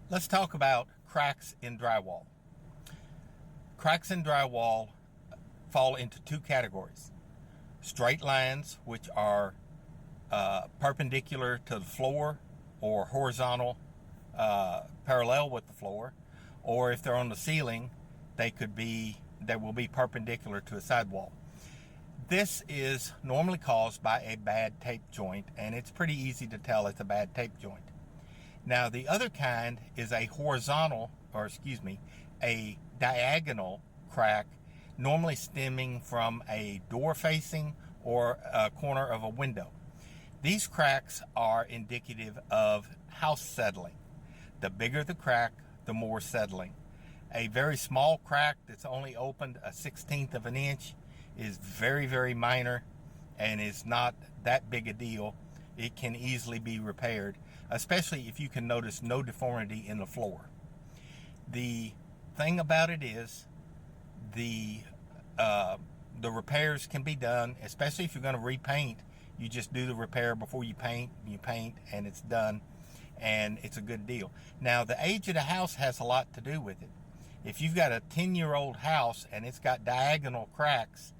Let's talk about cracks in drywall. Cracks in drywall fall into two categories. Straight lines, which are perpendicular to the floor or horizontal, parallel with the floor, or if they're on the ceiling, they will be perpendicular to a sidewall. This is normally caused by a bad tape joint, and it's pretty easy to tell it's a bad tape joint. Now, the other kind is a diagonal crack, normally stemming from a door facing or a corner of a window. These cracks are indicative of house settling. The bigger the crack, the more settling. A very small crack that's only opened a 1/16 of an inch is very, very minor and is not that big a deal. It can easily be repaired, especially if you can notice no deformity in the floor. The thing about it is the repairs can be done, especially if you're going to repaint. You just do the repair before you paint, and it's done, and it's a good deal. Now, the age of the house has a lot to do with it. If you've got a 10-year-old house and it's got diagonal cracks,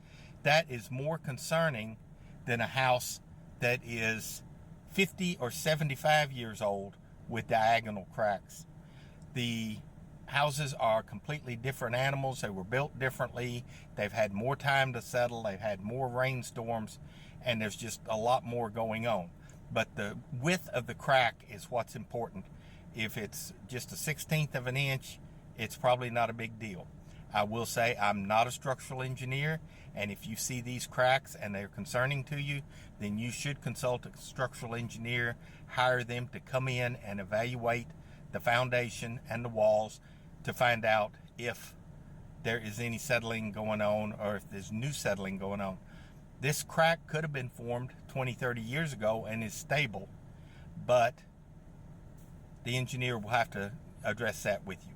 that is more concerning than a house that is 50 or 75 years old with diagonal cracks. The houses are completely different animals. They were built differently. They've had more time to settle. They've had more rainstorms, and there's just a lot more going on. But the width of the crack is what's important. If it's just a 1/16 of an inch, it's probably not a big deal. I will say I'm not a structural engineer, and if you see these cracks and they're concerning to you, then you should consult a structural engineer, hire them to come in and evaluate the foundation and the walls to find out if there is any settling going on or if there's new settling going on. This crack could have been formed 20, 30 years ago and is stable, but the engineer will have to address that with you.